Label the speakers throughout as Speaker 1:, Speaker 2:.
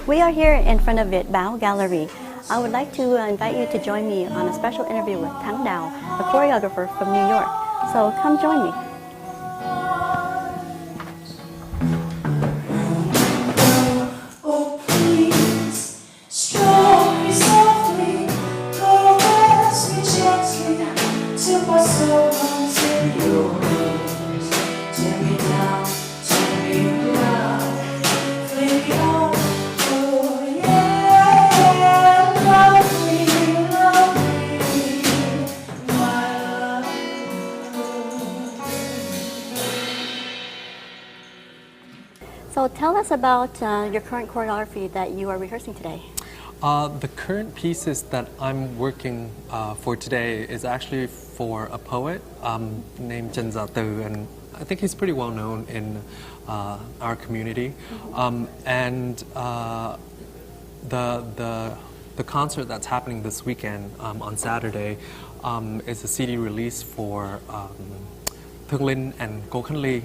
Speaker 1: We are here in front of Việt Báo Gallery. I would like to invite you to join me on a special interview with Thắng Đào, a choreographer from New York. So come join me. So tell us about your current choreography that you are rehearsing today.
Speaker 2: The current pieces that I'm working for today is actually for a poet named Trần Gia Từ, and I think he's pretty well known in our community. And the concert that's happening this weekend on Saturday is a CD release for Thương Linh and Cô Khánh Ly.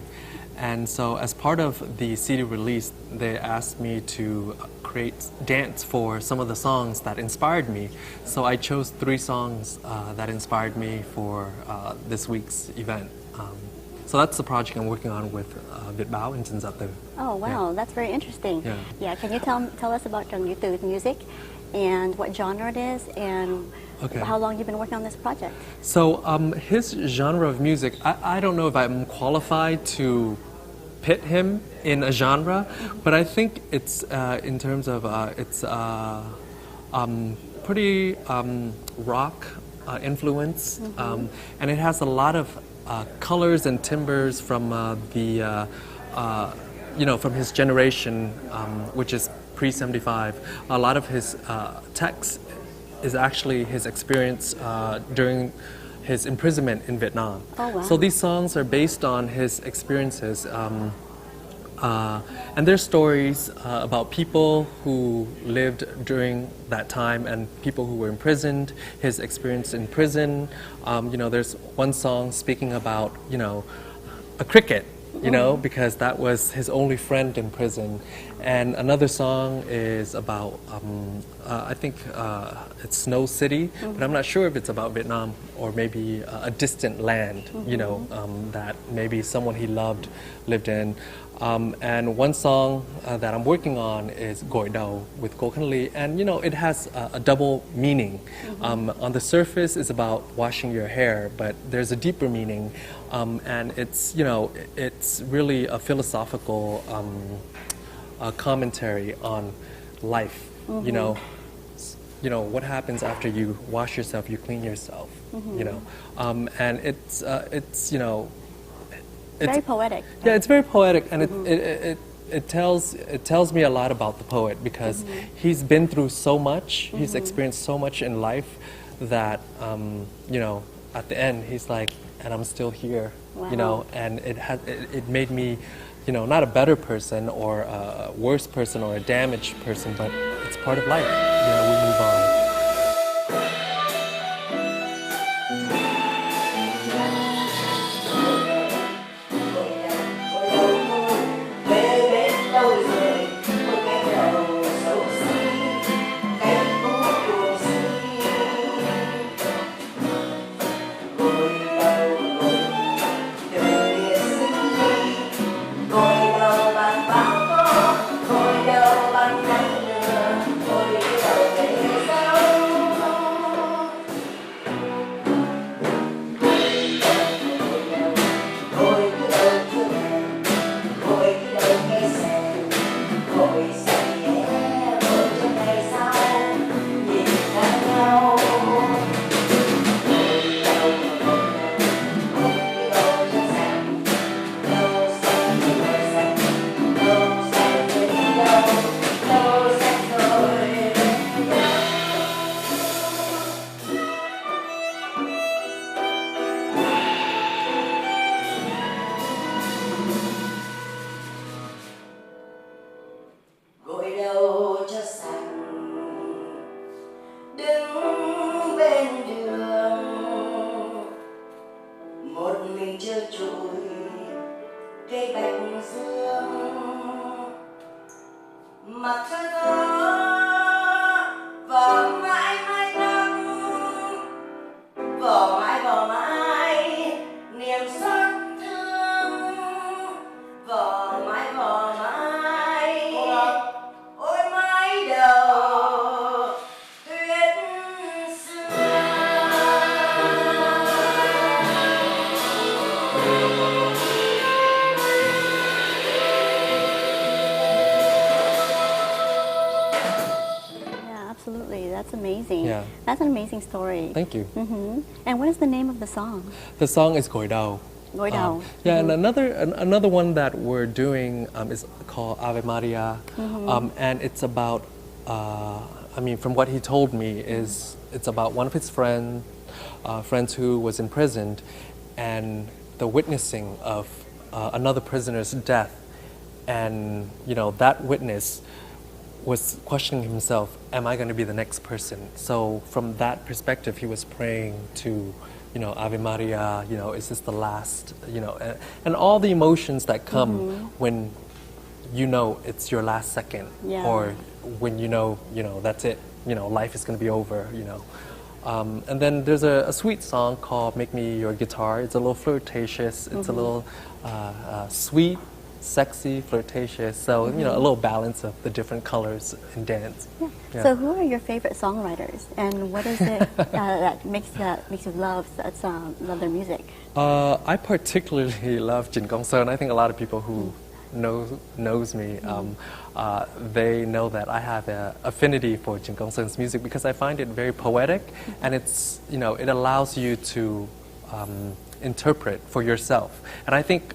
Speaker 2: And so as part of the CD release, they asked me to create dance for some of the songs that inspired me. So I chose 3 songs that inspired me for this week's event. So that's the project I'm working on with Việt Báo and Trần Gia Từ.
Speaker 1: Oh wow,
Speaker 2: Yeah.
Speaker 1: that's very interesting.
Speaker 2: Yeah.
Speaker 1: Can you tell us about Trần Gia Từ music and what genre it is and how long you've been working on this project?
Speaker 2: So his genre of music, I don't know if I'm qualified to pit him in a genre, but I think it's in terms of it's pretty rock influence, and it has a lot of colors and timbers from from his generation, which is pre-75. A lot of his text is actually his experience during his imprisonment in Vietnam.
Speaker 1: Oh, wow.
Speaker 2: So these songs are based on his experiences, and they're stories about people who lived during that time and people who were imprisoned, his experience in prison. There's one song speaking about, a cricket, because that was his only friend in prison. And another song is about, I think it's Snow City, but I'm not sure if it's about Vietnam or maybe a distant land, that maybe someone he loved lived in. And one song that I'm working on is Gội Đầu with Cô Khánh Ly, and it has a double meaning. On the surface, it's about washing your hair, but there's a deeper meaning, and it's really a philosophical commentary on life. What happens after you wash yourself, you clean yourself. And it's
Speaker 1: Very poetic.
Speaker 2: Yeah, it's very poetic, and it tells me a lot about the poet, because he's been through so much, he's experienced so much in life that at the end he's like, and I'm still here.
Speaker 1: Wow.
Speaker 2: And it made me not a better person or a worse person or a damaged person, but it's part of life. We move on.
Speaker 3: cây bạch dương mặt trời
Speaker 1: amazing.
Speaker 2: Yeah.
Speaker 1: That's an amazing story.
Speaker 2: Thank you.
Speaker 1: And what is the name of the song?
Speaker 2: The song is Goi Dao.
Speaker 1: Goi Dao.
Speaker 2: Yeah, and another one that we're doing is called Ave Maria, and it's about. I mean, from what he told me, is it's about one of his friends who was imprisoned, and the witnessing of another prisoner's death, and that witness was questioning himself, am I going to be the next person? So from that perspective, he was praying to, Ave Maria, is this the last, and all the emotions that come when it's your last second, or when that's it, life is going to be over, and then there's a sweet song called Make Me Your Guitar. It's a little flirtatious, it's a little sweet, sexy, flirtatious, so a little balance of the different colors in dance. Yeah.
Speaker 1: So who are your favorite songwriters, and what is it that makes you love their music?
Speaker 2: I particularly love Jin Gong Sun. I think a lot of people who knows me, they know that I have an affinity for Jin Gong Sun's music because I find it very poetic, and it's it allows you to interpret for yourself. And I think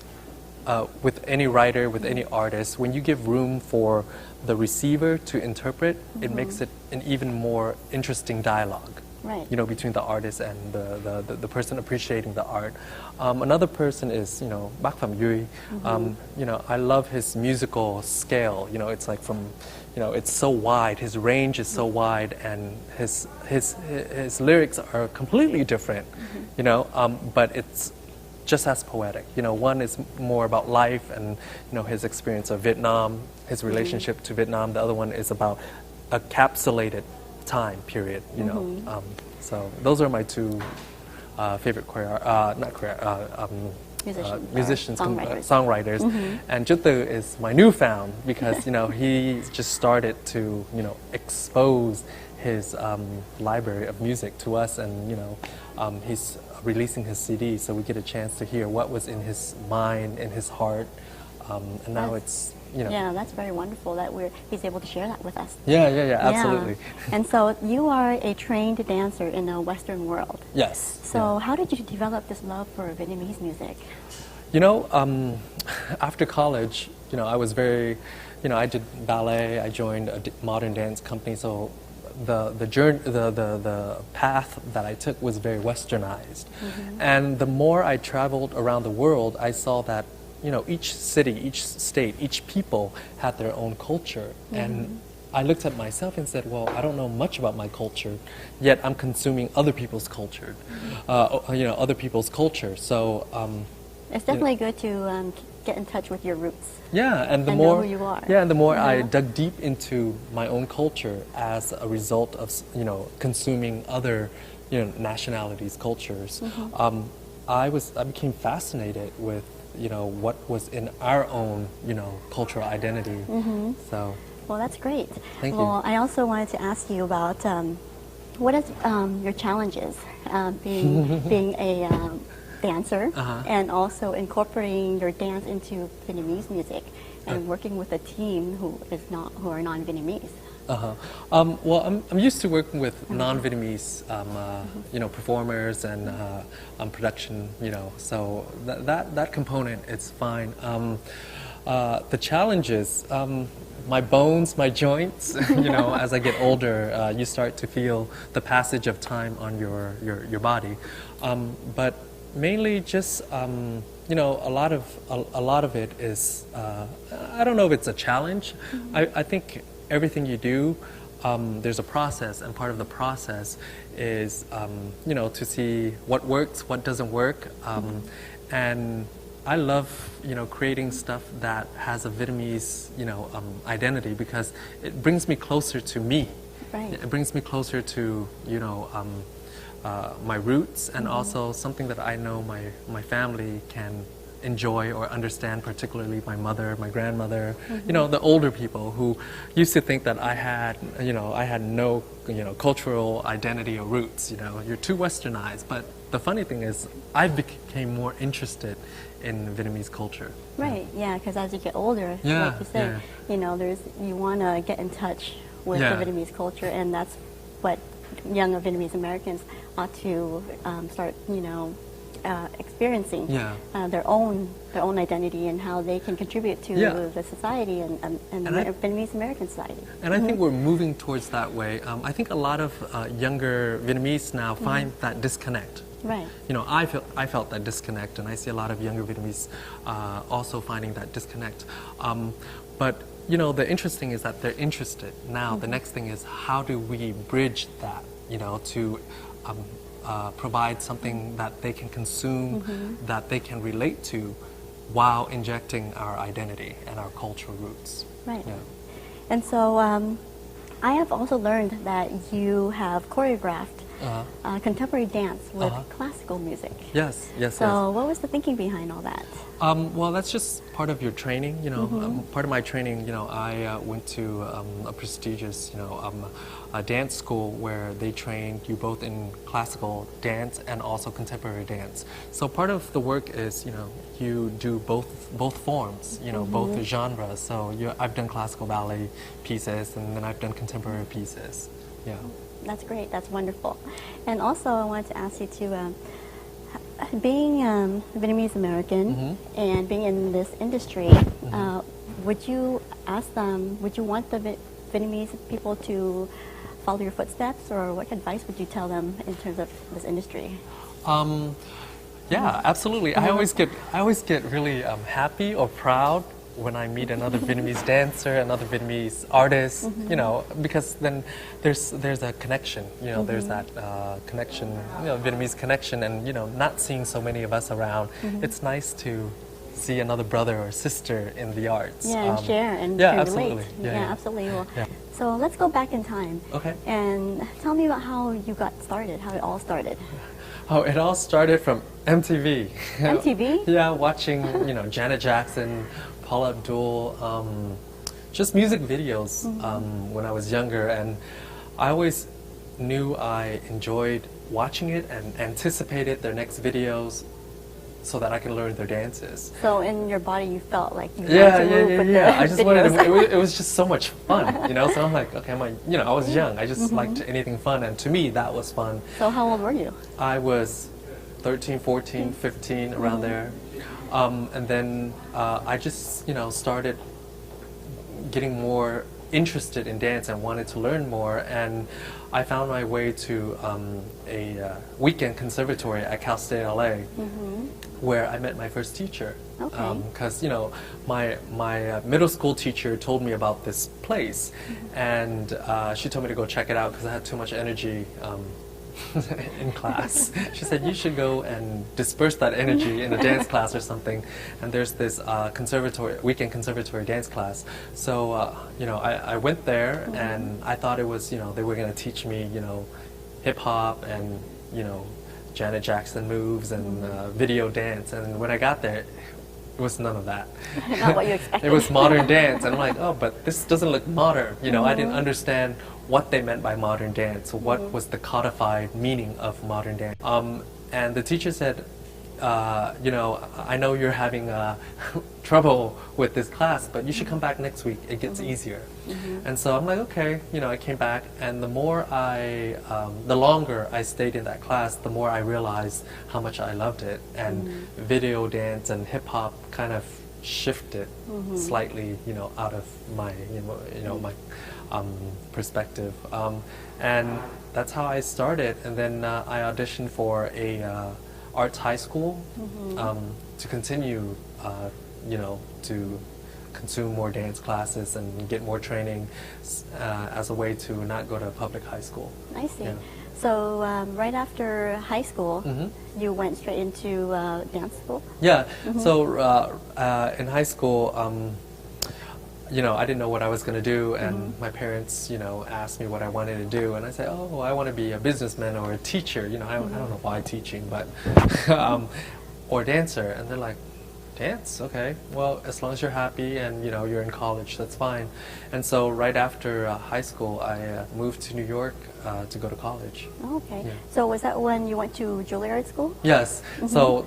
Speaker 2: with any writer, with any artist, when you give room for the receiver to interpret, it makes it an even more interesting dialogue.
Speaker 1: Right.
Speaker 2: Between the artist and the person appreciating the art. Another person is, Bak Pham Yui. I love his musical scale. It's like from, it's so wide. His range is so wide, and his lyrics are completely different. But it's just as poetic. One is more about life and his experience of Vietnam, his relationship to Vietnam. The other one is about a capsulated time period, so those are my two favorite musicians, songwriters. And Juthu is my newfound because he just started to expose his library of music to us, and he's releasing his CD, so we get a chance to hear what was in his mind, in his heart, and now it's.
Speaker 1: Yeah, that's very wonderful that he's able to share that with us.
Speaker 2: Yeah, absolutely.
Speaker 1: And so you are a trained dancer in the Western world.
Speaker 2: Yes.
Speaker 1: So how did you develop this love for Vietnamese music?
Speaker 2: After college, I was very, I did ballet. I joined a modern dance company, so the journey, the path that I took was very westernized. And the more I traveled around the world, I saw that each city, each state, each people had their own culture. And I looked at myself and said, well, I don't know much about my culture, yet I'm consuming other people's culture, other people's culture. So
Speaker 1: it's definitely good to get in touch with your roots.
Speaker 2: Yeah, and the
Speaker 1: more
Speaker 2: more
Speaker 1: know who you are.
Speaker 2: Yeah, and the more I dug deep into my own culture as a result of consuming other nationalities, cultures, I became fascinated with what was in our own, cultural identity. So.
Speaker 1: Well, that's great.
Speaker 2: Thank you.
Speaker 1: Well, I also wanted to ask you about what is your challenges being a dancer and also incorporating your dance into Vietnamese music and working with a team who are non-Vietnamese.
Speaker 2: Well, I'm used to working with non-Vietnamese, performers and production, so that component is fine. The challenges, my bones, my joints, as I get older, you start to feel the passage of time on your body, but mainly just a lot of it is I don't know if it's a challenge. I think everything you do, there's a process, and part of the process is, to see what works, what doesn't work, and I love, creating stuff that has a Vietnamese, identity because it brings me closer to me.
Speaker 1: Right.
Speaker 2: It brings me closer to, my roots, and also something that I know my family can enjoy or understand, particularly my mother, my grandmother, the older people who used to think that I had no, cultural identity or roots, you're too westernized. But the funny thing is, I became more interested in Vietnamese culture.
Speaker 1: Right, yeah, because as you get older, like you said, you want to get in touch with the Vietnamese culture, and that's what young Vietnamese Americans ought to start, experiencing their own identity and how they can contribute to the society and Vietnamese American society.
Speaker 2: And I think we're moving towards that way. I think a lot of younger Vietnamese now find that disconnect.
Speaker 1: Right.
Speaker 2: I felt that disconnect, and I see a lot of younger Vietnamese also finding that disconnect. But the interesting is that they're interested. Now the next thing is, how do we bridge that? To provide something that they can consume, that they can relate to, while injecting our identity and our cultural roots.
Speaker 1: Right. Yeah. And so I have also learned that you have choreographed contemporary dance with classical music.
Speaker 2: Yes.
Speaker 1: So what was the thinking behind all that?
Speaker 2: Well, that's just part of your training. Part of my training, I went to a prestigious, a dance school where they trained you both in classical dance and also contemporary dance. So part of the work is, you do both forms, both genres. So I've done classical ballet pieces, and then I've done contemporary pieces. Yeah.
Speaker 1: That's great. That's wonderful. And also, I wanted to ask you to, being Vietnamese American and being in this industry, would you want the Vietnamese people to follow your footsteps, or what advice would you tell them in terms of this industry?
Speaker 2: Yeah, absolutely. I always get really happy or proud when I meet another Vietnamese dancer, another Vietnamese artist, because then there's a connection, there's that connection, Vietnamese connection, and not seeing so many of us around, it's nice to see another brother or sister in the arts.
Speaker 1: Yeah, and share and
Speaker 2: absolutely.
Speaker 1: relate. Yeah, absolutely. Well, so let's go back in time.
Speaker 2: Okay.
Speaker 1: And tell me about how you got started, how it all started.
Speaker 2: Oh, it all started from MTV.
Speaker 1: MTV?
Speaker 2: Yeah, watching, Janet Jackson, Paula Abdul, just music videos when I was younger, and I always knew I enjoyed watching it and anticipated their next videos so that I can learn their dances.
Speaker 1: So in your body you felt like you
Speaker 2: wanted
Speaker 1: to move with the
Speaker 2: I just wanted
Speaker 1: videos.
Speaker 2: it was just so much fun, so I'm like, okay, I was young, I just liked anything fun, and to me that was fun.
Speaker 1: So how old were you?
Speaker 2: I was 13, 14, 15, around there. And then I just, started getting more interested in dance and wanted to learn more. And I found my way to a weekend conservatory at Cal State LA, where I met my first teacher.
Speaker 1: Okay.
Speaker 2: Because, my middle school teacher told me about this place, and she told me to go check it out because I had too much energy in class. She said, you should go and disperse that energy in a dance class or something. And there's this weekend conservatory dance class. So, I went there, and I thought it was, they were going to teach me, hip hop and, Janet Jackson moves and video dance. And when I got there, it was none of that.
Speaker 1: Not what you expected.
Speaker 2: It was modern dance, and I'm like, oh, but this doesn't look modern. I didn't understand what they meant by modern dance. What was the codified meaning of modern dance? And the teacher said, I know you're having trouble with this class, but you should come back next week. It gets easier. And so I'm like, okay. I came back, and the longer I stayed in that class, the more I realized how much I loved it. And video dance and hip hop kind of shifted slightly, out of my, my perspective. And that's how I started. And then I auditioned for a arts high school to continue, to consume more dance classes and get more training as a way to not go to a public high school.
Speaker 1: I see.
Speaker 2: Yeah.
Speaker 1: So right after high school, you went straight into dance school?
Speaker 2: Yeah. So in high school, I didn't know what I was going to do, and my parents, asked me what I wanted to do, and I said, oh, I want to be a businessman or a teacher. I don't know why teaching, but or dancer. And they're like, dance? Okay. Well, as long as you're happy and you're in college, that's fine. And so right after high school, I moved to New York to go to college.
Speaker 1: Oh, okay.
Speaker 2: Yeah.
Speaker 1: So was that when you went to Juilliard school?
Speaker 2: Yes. So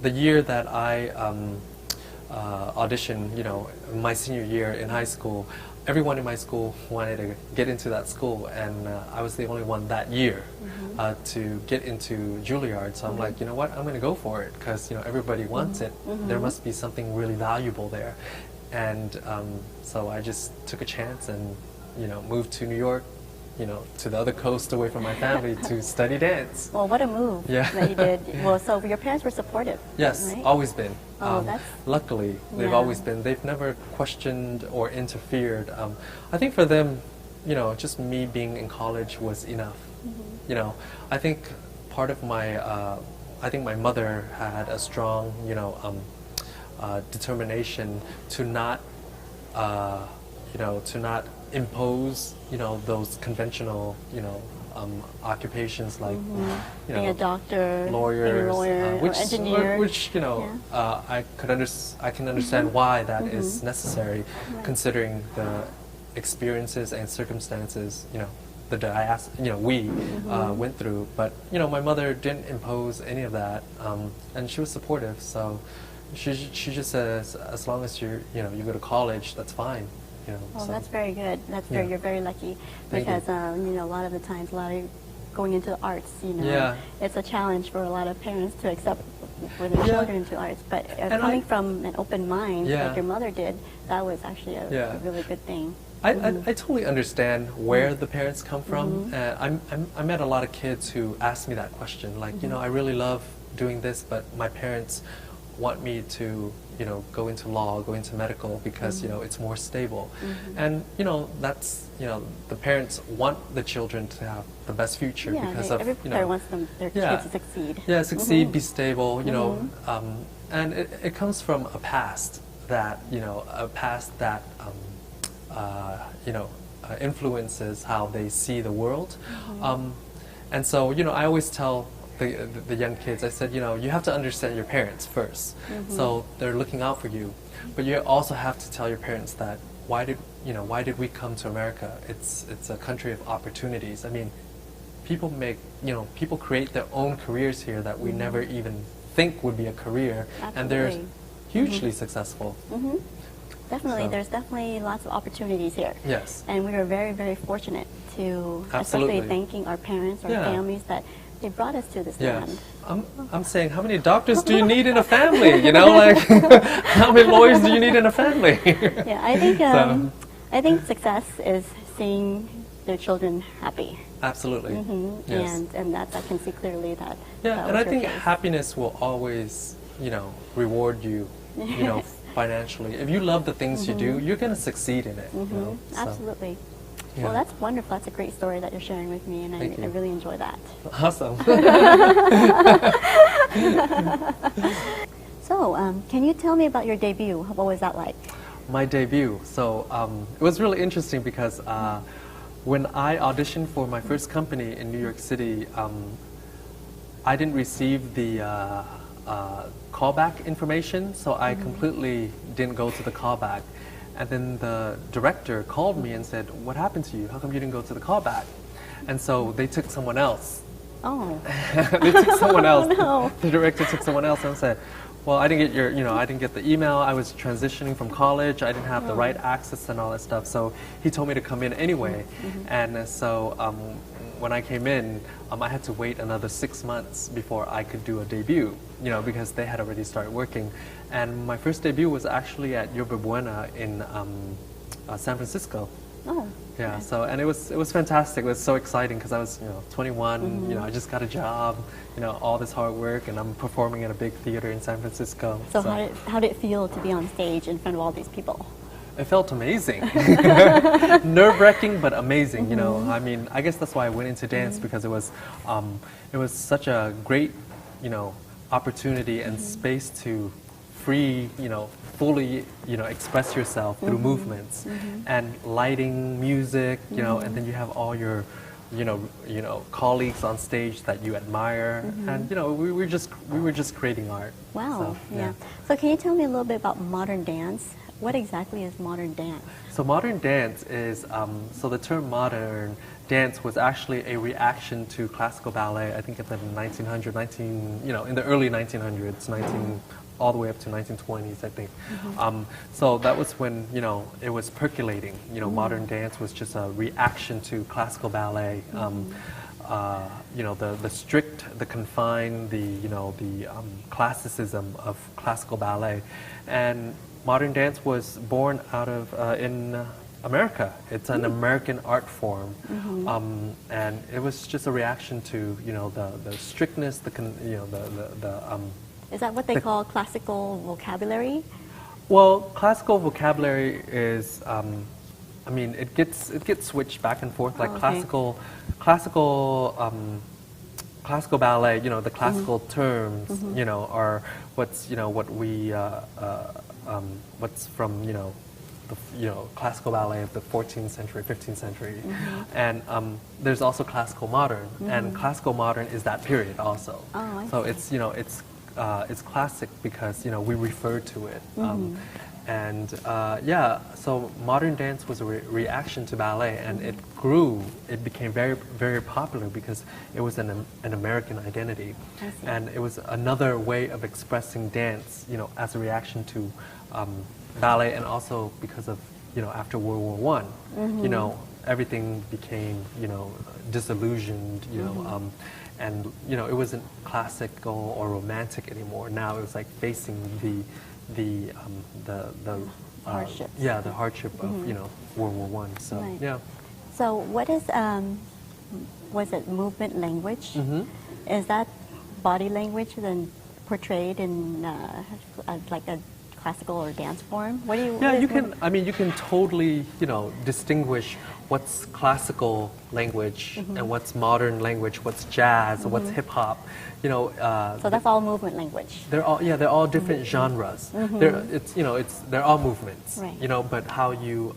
Speaker 2: the year that I audition, my senior year in high school, everyone in my school wanted to get into that school, and I was the only one that year to get into Juilliard. So I'm like, you know what, I'm going to go for it because everybody wants it. There must be something really valuable there, and so I just took a chance and moved to New York, to the other coast away from my family to study dance.
Speaker 1: Well, what a move that you did. Well, so your parents were supportive.
Speaker 2: Yes,
Speaker 1: right?
Speaker 2: always been.
Speaker 1: Oh,
Speaker 2: luckily, they've always been. They've never questioned or interfered. I think for them, just me being in college was enough. I think part of I think my mother had a strong, determination to not, to not impose, those conventional, occupations like,
Speaker 1: being a doctor,
Speaker 2: lawyers,
Speaker 1: being a lawyer, or engineer.
Speaker 2: Which I can understand why that is necessary, considering the experiences and circumstances, we went through. But my mother didn't impose any of that, and she was supportive. So she just says, as long as you go to college, that's fine.
Speaker 1: Well,
Speaker 2: so.
Speaker 1: That's very good. You're very lucky because a lot of the times, going into the arts, it's a challenge for a lot of parents to accept for their children into arts. But coming from an open mind, like your mother did, that was actually a really good thing.
Speaker 2: I totally understand where the parents come from. I met a lot of kids who asked me that question, like, I really love doing this, but my parents want me to go into law, go into medical because it's more stable. And that's the parents want the children to have the best future because
Speaker 1: every parent wants their kids to succeed.
Speaker 2: Yeah, succeed, be stable, and it comes from a past that influences how they see the world. And so I always tell the young kids, I said, you have to understand your parents first. So they're looking out for you. But you also have to tell your parents that why did we come to America? It's a country of opportunities. I mean, people create their own careers here that we never even think would be a career.
Speaker 1: Absolutely.
Speaker 2: And they're hugely successful.
Speaker 1: Definitely, there's definitely lots of opportunities here.
Speaker 2: Yes.
Speaker 1: And we are very, very fortunate to, especially thanking our parents, our families that they brought us to this land.
Speaker 2: I'm saying, how many doctors do you need in a family? Like, how many lawyers do you need in a family?
Speaker 1: I think success is seeing their children happy.
Speaker 2: Absolutely. Yes.
Speaker 1: And that I can see clearly that.
Speaker 2: Yeah, and I think happiness will always, reward you, financially. If you love the things you do, you're going to succeed in it.
Speaker 1: Absolutely. Yeah. Well, that's wonderful. That's a great story that you're sharing with me, and I really enjoy that.
Speaker 2: Awesome.
Speaker 1: So, can you tell me about your debut? What was that like?
Speaker 2: My debut. So, it was really interesting because when I auditioned for my first company in New York City, I didn't receive the callback information, so I completely didn't go to the callback. And then the director called me and said, "What happened to you? How come you didn't go to the callback?" And so they took someone else.
Speaker 1: Oh.
Speaker 2: They took someone else.
Speaker 1: Oh, no.
Speaker 2: The director took someone else and said, "Well, I didn't get I didn't get the email. I was transitioning from college. I didn't have the right access and all that stuff." So he told me to come in anyway. And so when I came in, I had to wait another 6 months before I could do a debut, because they had already started working. And my first debut was actually at Yerba Buena in San Francisco.
Speaker 1: Oh.
Speaker 2: Yeah. So and it was fantastic. It was so exciting because I was 21. I just got a job. All this hard work, and I'm performing at a big theater in San Francisco.
Speaker 1: So how did it feel to be on stage in front of all these people?
Speaker 2: It felt amazing. Nerve-wracking, but amazing. I mean, I guess that's why I went into dance because it was such a great opportunity and space to fully express yourself through movements and lighting, music, and then you have all your colleagues on stage that you admire, and we were just creating art.
Speaker 1: Wow. So, yeah. So can you tell me a little bit about modern dance? What exactly is modern dance? So
Speaker 2: modern dance is so the term modern dance was actually a reaction to classical ballet. I think in the in the early 1900s, all the way up to 1920s, I think. So that was when, you know, it was percolating. You know, modern dance was just a reaction to classical ballet. You know, the strict, the confined, the, you know, the classicism of classical ballet. And modern dance was born out of, in America. It's an American art form. And it was just a reaction to, you know, the strictness, you know,
Speaker 1: Is that what they call classical vocabulary?
Speaker 2: Well, classical vocabulary is, I mean, it gets switched back and forth. Like classical ballet, you know, the classical terms, you know, are what's, you know, what we, what's from, you know, classical ballet of the 14th century, 15th century. And there's also classical modern, and classical modern is that period also. So it's, you know, it's classic because, you know, we refer to it. And yeah, so modern dance was a reaction to ballet, and it grew. It became very, very popular because it was an American identity, and it was another way of expressing dance, you know, as a reaction to ballet, and also because of, you know, after World War I, you know, everything became, you know, disillusioned, you know, and, you know, it wasn't classical or romantic anymore. Now it was like facing the
Speaker 1: hardships.
Speaker 2: Yeah, the hardship of, you know, World War I. So yeah.
Speaker 1: So what is was it movement language? Is that body language then portrayed in like a classical or dance form? What do you?
Speaker 2: Yeah, you can. I mean, you can totally, you know, distinguish what's classical language and what's modern language, what's jazz, what's hip hop. You know.
Speaker 1: So that's all movement language.
Speaker 2: They're all different genres. They're all movements.
Speaker 1: Right.
Speaker 2: You know, but how you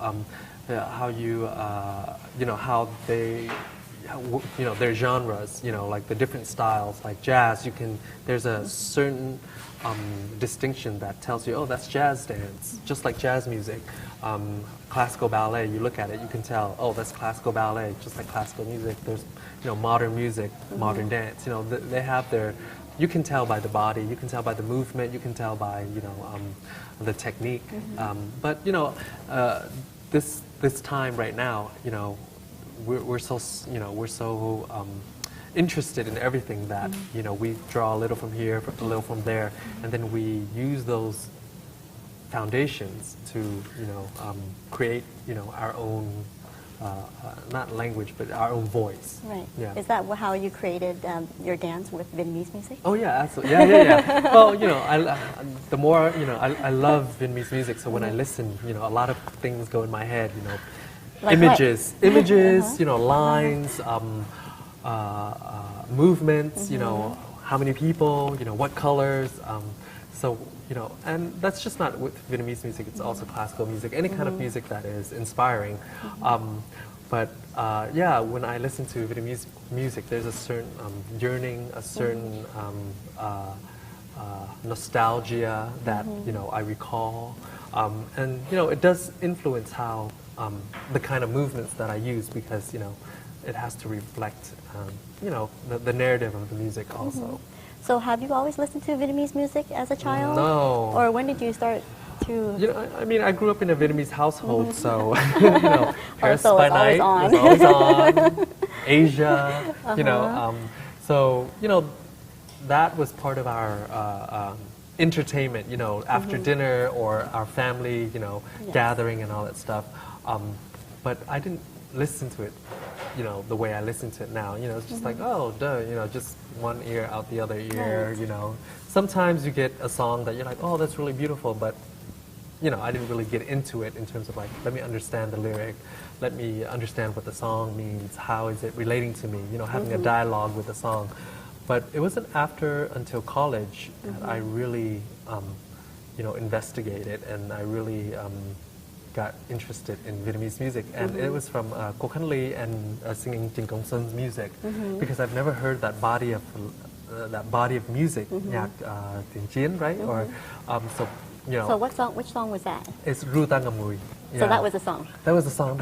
Speaker 2: you know, how they. You know, their genres, you know, like the different styles, like jazz, there's a certain distinction that tells you, oh, that's jazz dance, just like jazz music. Classical ballet, you look at it, you can tell, oh, that's classical ballet, just like classical music. There's, you know, modern music, modern dance, you know, they have their, you can tell by the body, you can tell by the movement, you can tell by, you know, the technique. But, you know, this time right now, you know, we're so interested in everything that, you know, we draw a little from here, a little from there, and then we use those foundations to, you know, create, you know, our own, not language, but our own voice.
Speaker 1: Right.
Speaker 2: Yeah.
Speaker 1: Is that how you created your dance with Vietnamese music?
Speaker 2: Oh yeah, absolutely. Yeah. Well, you know, the more, you know, I love Vietnamese music, so when I listen, you know, a lot of things go in my head, you know.
Speaker 1: Like
Speaker 2: images, you know, lines, movements, you know, how many people, you know, what colors. So, you know, and that's just not with Vietnamese music, it's also classical music, any kind of music that is inspiring. But yeah, when I listen to Vietnamese music, there's a certain yearning, a certain nostalgia that, you know, I recall. And, you know, it does influence how the kind of movements that I use, because, you know, it has to reflect, you know, the narrative of the music also.
Speaker 1: So have you always listened to Vietnamese music as a child?
Speaker 2: No.
Speaker 1: Or when did you start to...
Speaker 2: You know, I mean, I grew up in a Vietnamese household, so, you know, Paris
Speaker 1: so
Speaker 2: by
Speaker 1: it's
Speaker 2: Night
Speaker 1: always
Speaker 2: was always on, Asia, you know, so, you know, that was part of our entertainment, you know, after dinner, or our family, you know, gathering and all that stuff. But I didn't listen to it, you know, the way I listen to it now. You know, it's just like, oh, duh, you know, just one ear out the other ear, you know. Sometimes you get a song that you're like, oh, that's really beautiful, but, you know, I didn't really get into it in terms of like, let me understand the lyric, let me understand what the song means, how is it relating to me, you know, having a dialogue with the song. But it wasn't until college that I really, you know, investigated, and I really got interested in Vietnamese music. And it was from Cô Khánh Ly and singing Trịnh Công Sơn music, because I've never heard that body of music, nhạc tiền chiến, right? Or so, you know.
Speaker 1: So which song was that?
Speaker 2: It's Ru Ta Ngầm Mùi.
Speaker 1: So that was the song.
Speaker 2: That was the song.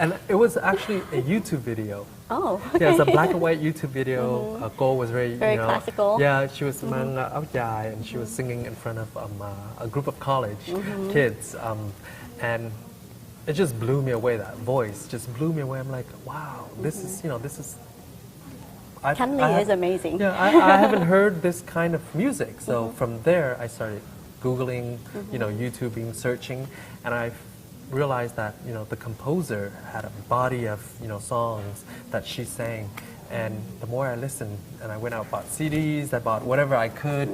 Speaker 2: And it was actually a YouTube video.
Speaker 1: Oh. Okay.
Speaker 2: Yeah, it's a black and white YouTube video. Goal was very,
Speaker 1: very classical.
Speaker 2: Yeah, she was mang áo dài, and she was singing in front of a group of college kids, and it just blew me away. That voice just blew me away. I'm like, wow, this is, this is.
Speaker 1: Kenley is amazing.
Speaker 2: Yeah, I haven't heard this kind of music. So from there, I started Googling, YouTubing, searching, and I realized that, the composer had a body of, songs that she sang. And the more I listened, and I went out, bought CDs, I bought whatever I could,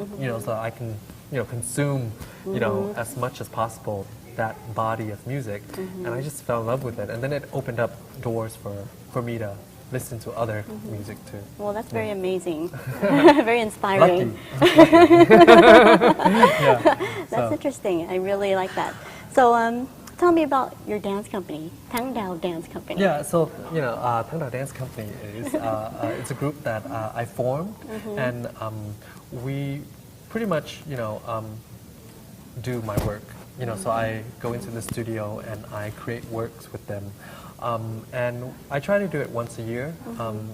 Speaker 2: so I can, consume, as much as possible that body of music. And I just fell in love with it. And then it opened up doors for me to listen to other music too.
Speaker 1: Well, that's very amazing. Very inspiring.
Speaker 2: Lucky.
Speaker 1: That's interesting. I really like that. So tell me about your dance company, Thang Dao Dance Company.
Speaker 2: Yeah, so Thang Dao Dance Company is it's a group that I formed, and we pretty much do my work. So I go into the studio and I create works with them. And I try to do it once a year.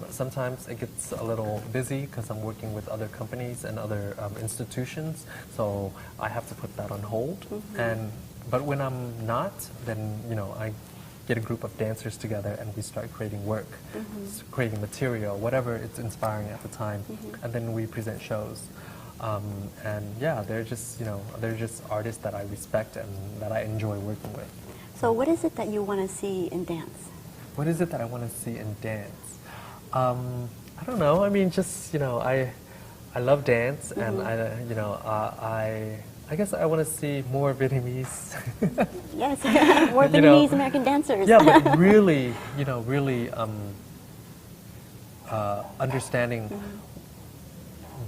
Speaker 2: Sometimes it gets a little busy because I'm working with other companies and other institutions, so I have to put that on hold. But when I'm not, then I get a group of dancers together and we start creating work, creating material, whatever it's inspiring at the time, and then we present shows. And yeah, they're just artists that I respect and that I enjoy working with.
Speaker 1: So what is it that you want to see in dance?
Speaker 2: What is it that I want to see in dance? I don't know. I mean, just I love dance, and I guess I want to see more Vietnamese.
Speaker 1: Yes, more Vietnamese American dancers.
Speaker 2: Yeah, but really, understanding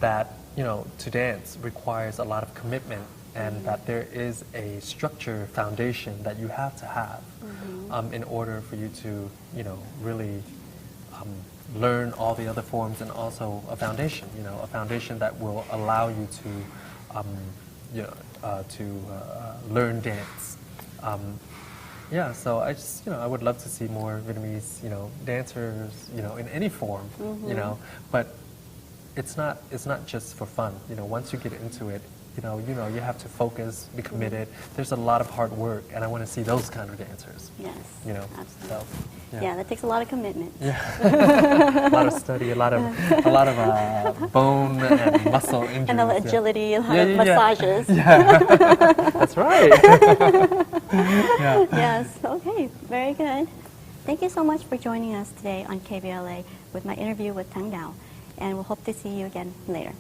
Speaker 2: that to dance requires a lot of commitment. And that there is a structure, foundation that you have to have in order for you to, really learn all the other forms, and also a foundation, a foundation that will allow you to learn dance. Yeah, so I just, I would love to see more Vietnamese, dancers, in any form, but it's not just for fun. Once you get into it, you have to focus, be committed. There's a lot of hard work, and I want to see those kind of dancers.
Speaker 1: Yes, absolutely.
Speaker 2: So,
Speaker 1: yeah, that takes a lot of commitment.
Speaker 2: Yeah, a lot of study, a lot of bone and muscle injuries.
Speaker 1: And a lot of agility, a lot of massages.
Speaker 2: Yeah, that's right.
Speaker 1: Yes, okay, very good. Thank you so much for joining us today on KVLA with my interview with Thang Dao, and we'll hope to see you again later.